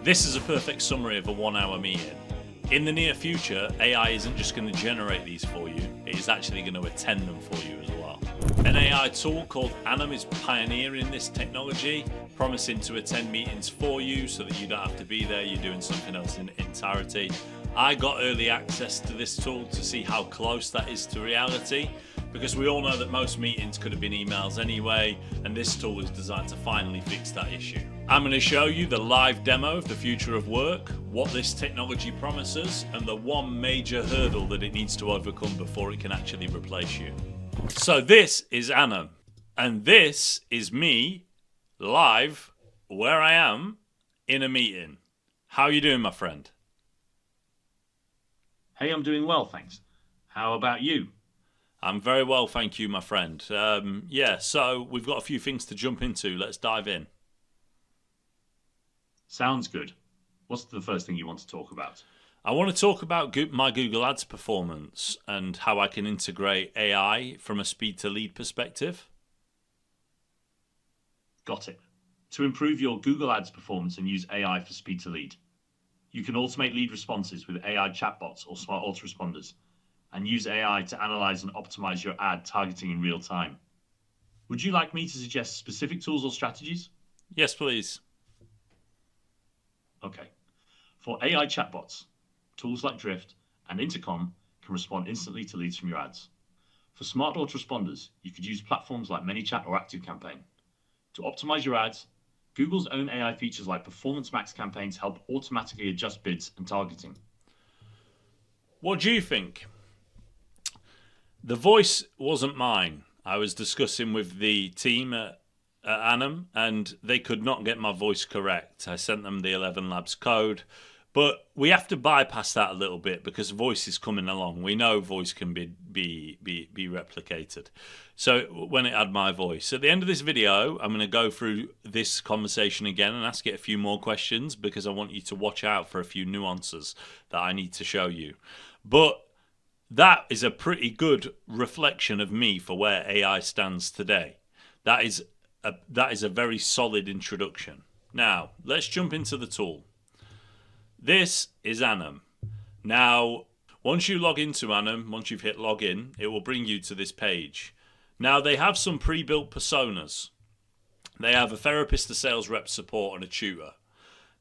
This is a perfect summary of a 1 hour meeting. In the near future, AI isn't just going to generate these for you, it is actually going to attend them for you as well. An AI tool called Anom is pioneering this technology, promising to attend meetings for you so that you don't have to be there, you're doing something else in entirety. I got early access to this tool to see how close that is to reality, because we all know that most meetings could have been emails anyway, and this tool is designed to finally fix that issue. I'm going to show you the live demo of the future of work, what this technology promises, and the one major hurdle that it needs to overcome before it can actually replace you. So this is Anam, and this is me live where I am in a meeting. How are you doing, my friend? Hey, I'm doing well, thanks. How about you? I'm very well, thank you, my friend. So we've got a few things to jump into. Let's dive in. Sounds good. What's the first thing you want to talk about? I want to talk about my Google Ads performance and how I can integrate AI from a speed to lead perspective. Got it. To improve your Google Ads performance and use AI for speed to lead, you can automate lead responses with AI chatbots or smart autoresponders, and use AI to analyze and optimize your ad targeting in real time. Would you like me to suggest specific tools or strategies? Yes, please. Okay. For AI chatbots, tools like Drift and Intercom can respond instantly to leads from your ads. For smart autoresponders, you could use platforms like ManyChat or ActiveCampaign. To optimize your ads, Google's own AI features like Performance Max campaigns help automatically adjust bids and targeting. What do you think? The voice wasn't mine. I was discussing with the team at Anam, and they could not get my voice correct. I sent them the 11 Labs code, but we have to bypass that a little bit because voice is coming along. We know voice can be replicated. So when it had my voice, at the end of this video, I'm going to go through this conversation again and ask it a few more questions because I want you to watch out for a few nuances that I need to show you. But that is a pretty good reflection of me for where AI stands today. That is a very solid introduction. Now, let's jump into the tool. This is Anom. Now, once you log into Anom, once you've hit login, it will bring you to this page. Now, they have some pre-built personas. They have a therapist, a sales rep, support, and a tutor.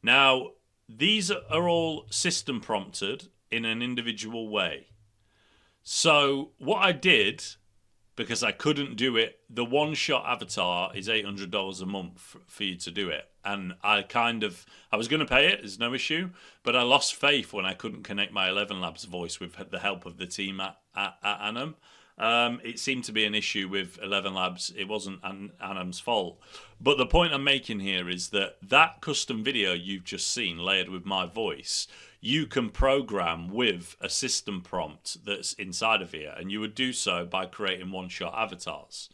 Now, these are all system prompted in an individual way. So what I did, because I couldn't do it, the one-shot avatar is $800 a month for you to do it. And I was going to pay it, there's no issue, but I lost faith when I couldn't connect my 11 Labs voice with the help of the team at Anom. It seemed to be an issue with 11 Labs. It wasn't Anom's fault. But the point I'm making here is that custom video you've just seen layered with my voice, you can program with a system prompt that's inside of here, and you would do so by creating one-shot avatars.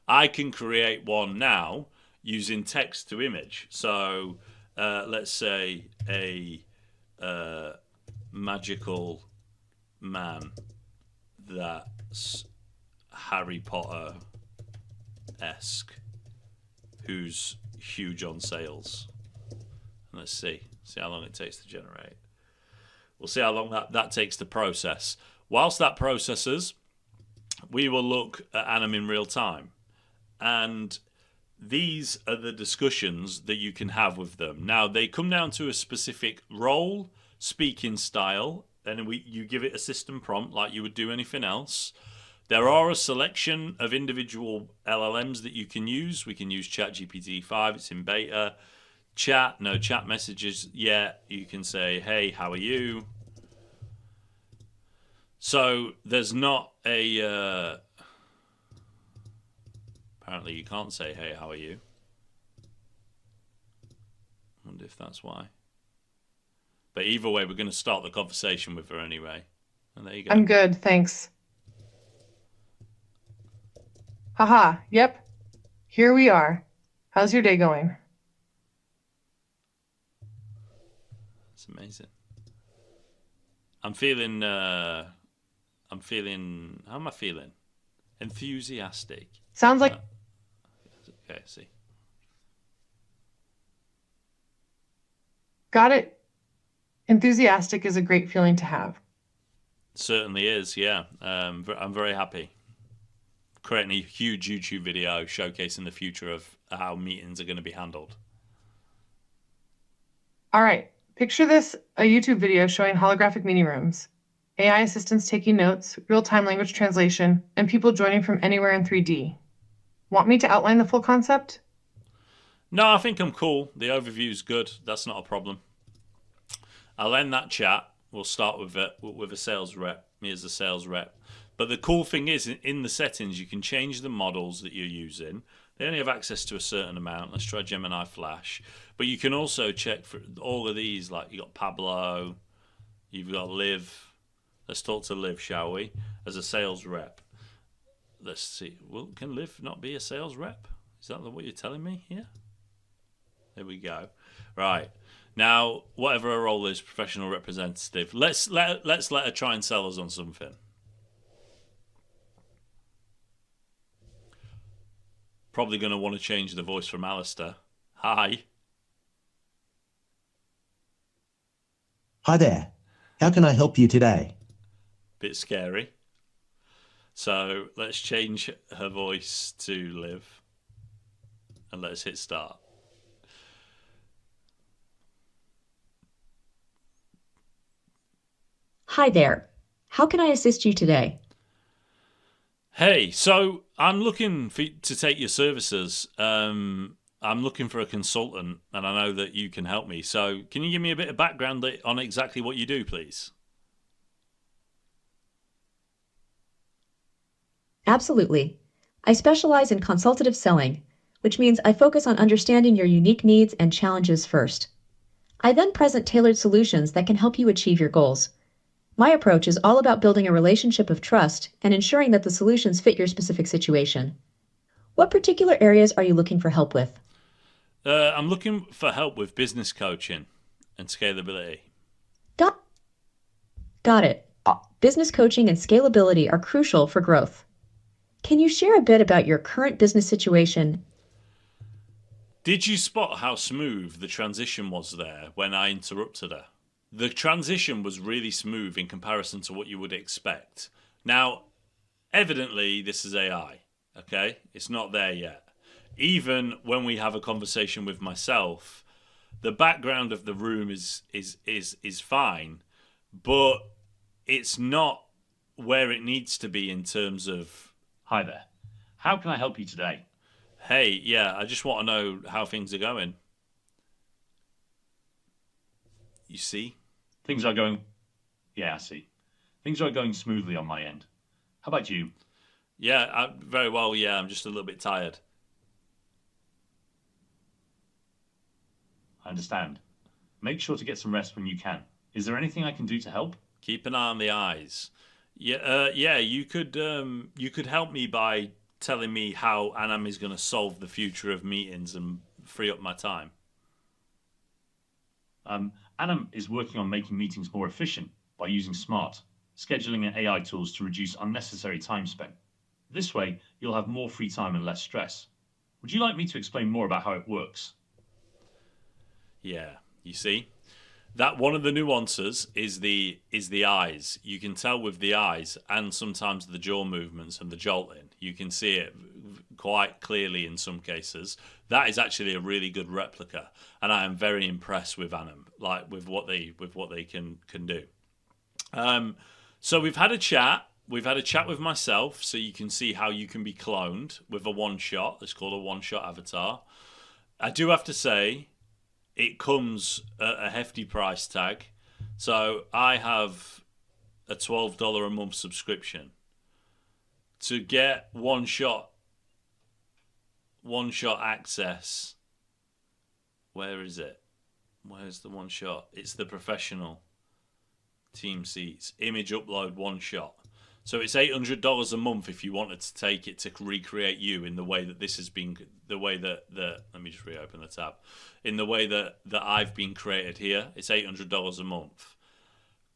I can create one now using text to image. So let's say a magical man that's Harry Potter-esque, who's huge on sales. And let's see how long it takes to generate. We'll see how long that takes to process. Whilst that processes, we will look at Anom in real time. And these are the discussions that you can have with them. Now, they come down to a specific role, speaking style, and you give it a system prompt like you would do anything else. There are a selection of individual LLMs that you can use. We can use ChatGPT 5, it's in beta. No chat messages yet. You can say, hey, how are you? So there's not a... apparently you can't say, hey, how are you? I wonder if that's why. But either way, we're going to start the conversation with her anyway. And there you go. I'm good, thanks. Haha, yep. Here we are. How's your day going? It's amazing. I'm feeling, how am I feeling? Enthusiastic. Sounds like... Okay, see. Got it. Enthusiastic is a great feeling to have. Certainly is, yeah. I'm very happy. Creating a huge YouTube video showcasing the future of how meetings are going to be handled. All right, picture this, a YouTube video showing holographic meeting rooms, AI assistants taking notes, real-time language translation, and people joining from anywhere in 3D. Want me to outline the full concept? No, I think I'm cool. The overview's good. That's not a problem. I'll end that chat. We'll start with a sales rep, me as a sales rep. But the cool thing is, in the settings, you can change the models that you're using. They only have access to a certain amount. Let's try Gemini Flash. But you can also check for all of these, like you got Pablo, you've got Liv. Let's talk to Liv, shall we? As a sales rep. Let's see. Well, can Liv not be a sales rep? Is that what you're telling me here? There we go. Right. Now, whatever her role is, professional representative. Let's let her try and sell us on something. Probably going to want to change the voice from Alistair. Hi. Hi there. How can I help you today? Bit scary. So let's change her voice to Liv. And let's hit start. Hi there. How can I assist you today? Hey, so I'm looking to take your services. I'm looking for a consultant, and I know that you can help me. So can you give me a bit of background on exactly what you do, please? Absolutely. I specialize in consultative selling, which means I focus on understanding your unique needs and challenges first. I then present tailored solutions that can help you achieve your goals. My approach is all about building a relationship of trust and ensuring that the solutions fit your specific situation. What particular areas are you looking for help with? I'm looking for help with business coaching and scalability. Got it. Business coaching and scalability are crucial for growth. Can you share a bit about your current business situation? Did you spot how smooth the transition was there when I interrupted her? The transition was really smooth in comparison to what you would expect. Now, evidently, this is AI, okay? It's not there yet. Even when we have a conversation with myself, the background of the room is fine, but it's not where it needs to be in terms of, Hi there. How can I help you today? hey, yeah, I just want to know how things are going. You see? Things are going... Yeah, I see. Things are going smoothly on my end. How about you? Yeah, very well, yeah, I'm just a little bit tired. I understand. Make sure to get some rest when you can. Is there anything I can do to help? Keep an eye on the eyes. Yeah, you could help me by telling me how Anam is going to solve the future of meetings and free up my time. Anam is working on making meetings more efficient by using smart scheduling and AI tools to reduce unnecessary time spent. This way, you'll have more free time and less stress. Would you like me to explain more about how it works? Yeah, you see? That one of the nuances is the eyes. You can tell with the eyes and sometimes the jaw movements and the jolting. You can see it quite clearly in some cases. That is actually a really good replica, and I am very impressed with Anom, like with what they can do. So we've had a chat. We've had a chat with myself, so you can see how you can be cloned with a one shot. It's called a one shot avatar. I do have to say, it comes at a hefty price tag. So I have a $12 a month subscription to get one shot access. Where is it? Where's the one shot? It's the professional team seats, image upload one shot. So it's $800 a month if you wanted to take it to recreate you in the way that this has been, the way that let me just reopen the tab, in the way that I've been created here. It's $800 a month.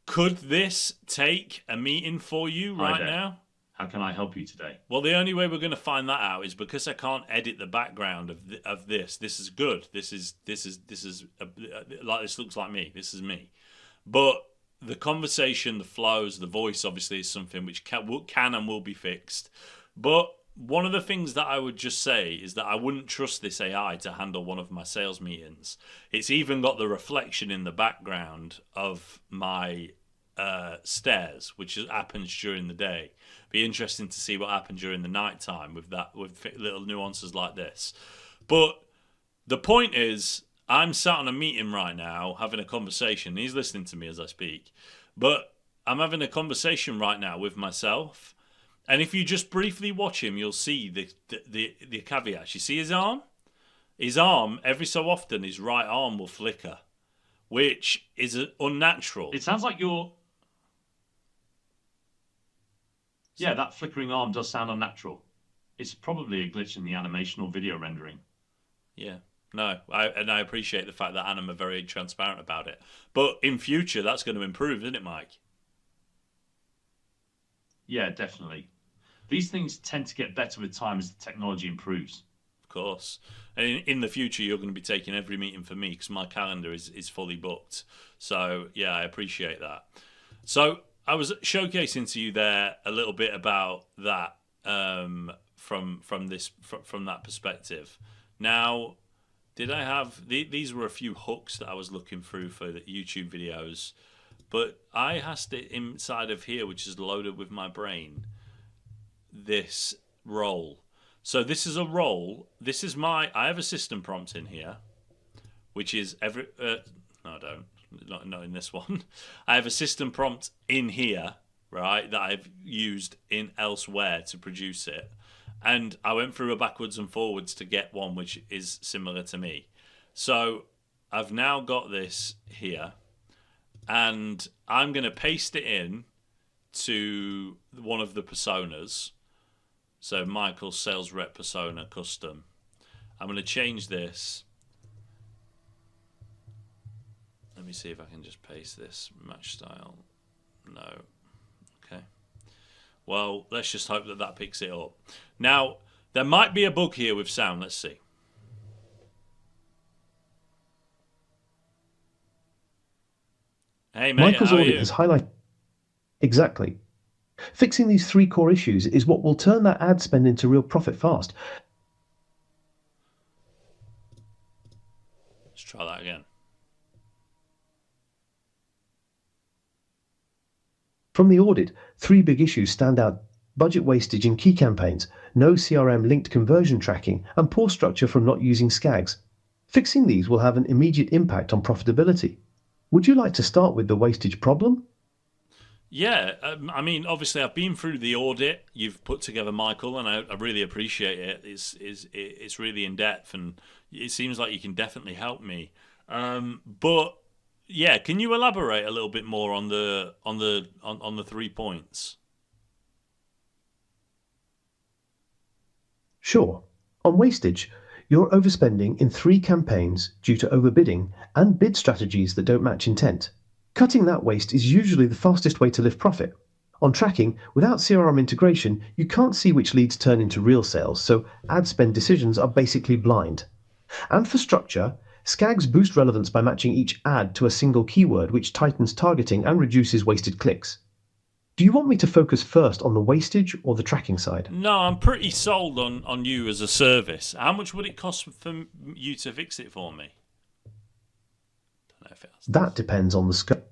Could this take a meeting for you right now? How can I help you today? Well, the only way we're going to find that out is because I can't edit the background of this. This is good. This is like this looks like me. This is me. But the conversation, the flows, the voice, obviously, is something which can and will be fixed. But one of the things that I would just say is that I wouldn't trust this AI to handle one of my sales meetings. It's even got the reflection in the background of my stairs, which happens during the day. Be interesting to see what happened during the night time with little nuances like this. But the point is, I'm sat on a meeting right now having a conversation. He's listening to me as I speak, but I'm having a conversation right now with myself. And if you just briefly watch him, you'll see the caveats. You see his arm? His arm, every so often, his right arm will flicker, which is unnatural. It sounds like you're... Yeah, that flickering arm does sound unnatural. It's probably a glitch in the animation or video rendering. Yeah. No, I appreciate the fact that Anom are very transparent about it. But in future, that's going to improve, isn't it, Mike? Yeah, definitely. These things tend to get better with time as the technology improves. Of course. And in the future, you're going to be taking every meeting for me because my calendar is fully booked. So, yeah, I appreciate that. So, I was showcasing to you there a little bit about that from that perspective. Now, did I have... These were a few hooks that I was looking through for the YouTube videos. But I has it inside of here, which is loaded with my brain, this role. So this is a role. This is I have a system prompt in here, which is no, I don't. Not in this one. I have a system prompt in here, right, that I've used in elsewhere to produce it. And I went through a backwards and forwards to get one which is similar to me. So I've now got this here. And I'm going to paste it in to one of the personas. So Michael's sales rep persona custom. I'm going to change this. Let me see if I can just paste this. Match style. No. Okay. Well, let's just hope that that picks it up. Now, there might be a bug here with sound. Let's see. Hey, mate, Michael's how are audit you? has highlighted exactly. Fixing these three core issues is what will turn that ad spend into real profit fast. Let's try that again. From the audit, three big issues stand out: budget wastage in key campaigns, no CRM linked conversion tracking, and poor structure from not using SCAGs. Fixing these will have an immediate impact on profitability. Would you like to start with the wastage problem? Yeah, I mean, obviously, I've been through the audit you've put together, Michael, and I really appreciate it. It's really in depth, and it seems like you can definitely help me. But yeah, can you elaborate a little bit more on the 3 points? Sure. On wastage, you're overspending in three campaigns due to overbidding and bid strategies that don't match intent. Cutting that waste is usually the fastest way to lift profit. On tracking, without CRM integration, you can't see which leads turn into real sales, so ad spend decisions are basically blind. And for structure, SCAGs boost relevance by matching each ad to a single keyword, which tightens targeting and reduces wasted clicks. Do you want me to focus first on the wastage or the tracking side? No, I'm pretty sold on you as a service. How much would it cost for you to fix it for me? Don't know if it has. That depends on the scope.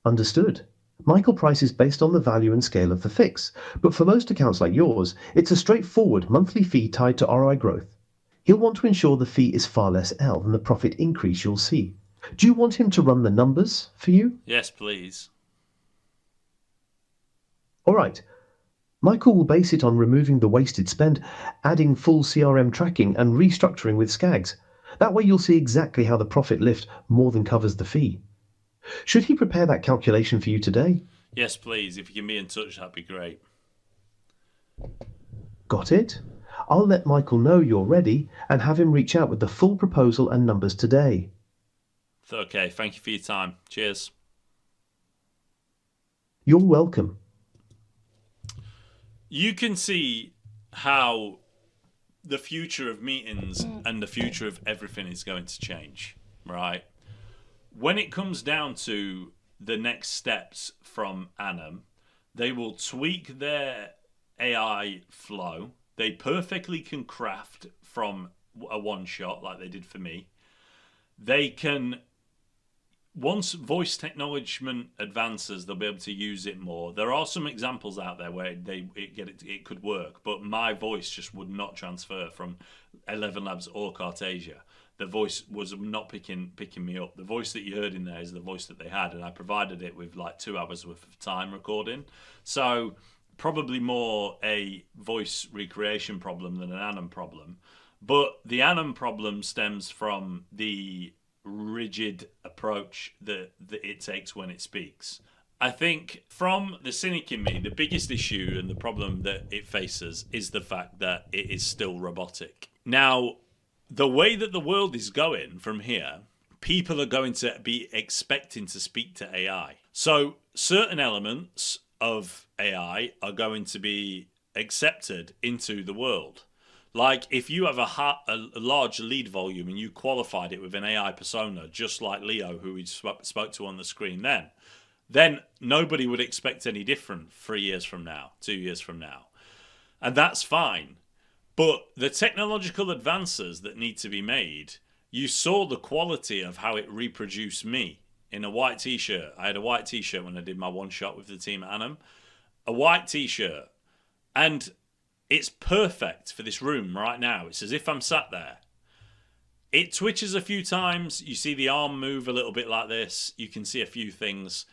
Understood. Michael prices based on the value and scale of the fix, but for most accounts like yours, it's a straightforward monthly fee tied to ROI growth. He'll want to ensure the fee is far less L than the profit increase you'll see. Do you want him to run the numbers for you? Yes, please. All right. Michael will base it on removing the wasted spend, adding full CRM tracking, and restructuring with SCAGs. That way you'll see exactly how the profit lift more than covers the fee. Should he prepare that calculation for you today? Yes, please. If you can be in touch, that'd be great. Got it? I'll let Michael know you're ready and have him reach out with the full proposal and numbers today. Okay, thank you for your time. Cheers. You're welcome. You can see how the future of meetings and the future of everything is going to change, right? When it comes down to the next steps from Anom, they will tweak their AI flow. They perfectly can craft from a one shot like they did for me. They can, once voice acknowledgement advances, they'll be able to use it more. There are some examples out there where it could work, but my voice just would not transfer from 11 Labs or Cartesia. The voice was not picking me up. The voice that you heard in there is the voice that they had, and I provided it with like 2 hours worth of time recording. So probably more a voice recreation problem than an Anom problem. But the Anom problem stems from the rigid approach that it takes when it speaks. I think from the cynic in me, the biggest issue and the problem that it faces is the fact that it is still robotic. Now, the way that the world is going from here, people are going to be expecting to speak to AI. So certain elements of AI are going to be accepted into the world. Like if you have a large lead volume and you qualified it with an AI persona, just like Leo, who we spoke to on the screen then nobody would expect any different 3 years from now, 2 years from now. And that's fine. But the technological advances that need to be made, you saw the quality of how it reproduced me in a white t-shirt. I had a white t-shirt when I did my one shot with the team at Anom. A white t-shirt. And it's perfect for this room right now. It's as if I'm sat there. It twitches a few times. You see the arm move a little bit like this. You can see a few things.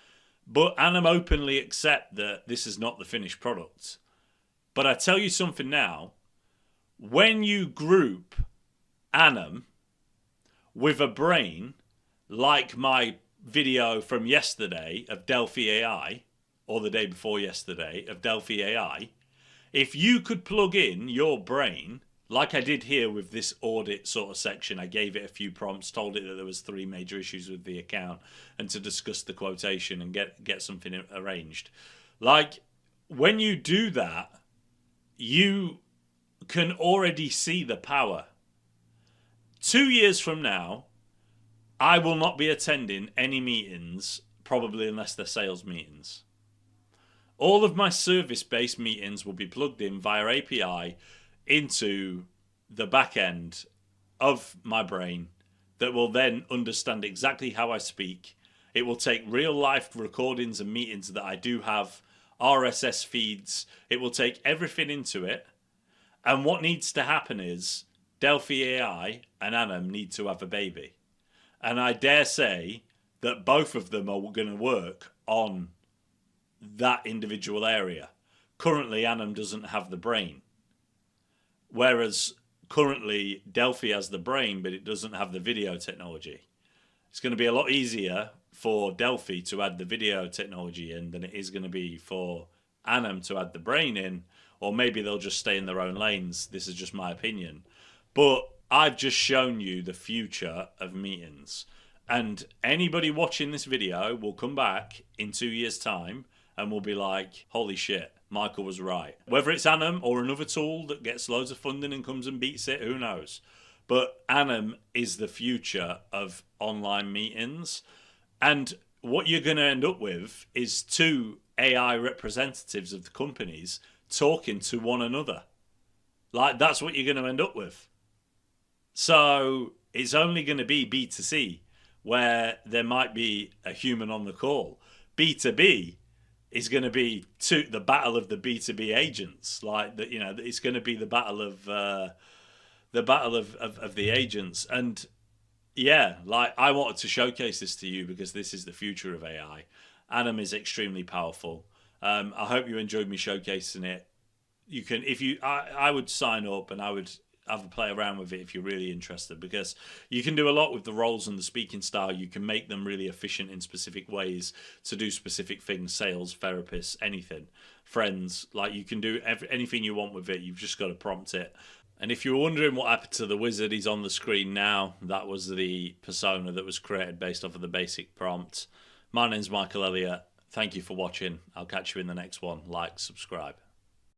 But Anom openly accept that this is not the finished product. But I tell you something now. When you group Anom with a brain like my video from yesterday of Delphi AI, or the day before yesterday of Delphi AI, if you could plug in your brain, like I did here with this audit sort of section, I gave it a few prompts, told it that there was 3 major issues with the account and to discuss the quotation and get something arranged. Like, when you do that, you can already see the power. 2 years from now, I will not be attending any meetings, probably unless they're sales meetings. All of my service-based meetings will be plugged in via API into the back end of my brain that will then understand exactly how I speak. It will take real-life recordings and meetings that I do have, RSS feeds. It will take everything into it. And what needs to happen is Delphi AI and Anom need to have a baby. And I dare say that both of them are going to work on that individual area. Currently, Anom doesn't have the brain. Whereas currently, Delphi has the brain, but it doesn't have the video technology. It's going to be a lot easier for Delphi to add the video technology in than it is going to be for Anom to add the brain in, or maybe they'll just stay in their own lanes. This is just my opinion. But I've just shown you the future of meetings. And anybody watching this video will come back in 2 years' time and will be like, holy shit, Michael was right. Whether it's Anom or another tool that gets loads of funding and comes and beats it, who knows? But Anom is the future of online meetings. And what you're going to end up with is 2 AI representatives of the companies talking to one another. Like, that's what you're going to end up with. So it's only going to be B2C, where there might be a human on the call. B2B is going to be the battle of the B2B agents. Like, that, you know, it's going to be the battle of the agents. And yeah, like, I wanted to showcase this to you because this is the future of AI. Anom is extremely powerful. I hope you enjoyed me showcasing it. You can, I would sign up and I would have a play around with it if you're really interested, because you can do a lot with the roles and the speaking style. You can make them really efficient in specific ways to do specific things, sales, therapists, anything, friends. Like, you can do anything you want with it. You've just got to prompt it. And if you're wondering what happened to the wizard, he's on the screen now. That was the persona that was created based off of the basic prompt. My name's Michael Elliott. Thank you for watching. I'll catch you in the next one. Like, subscribe.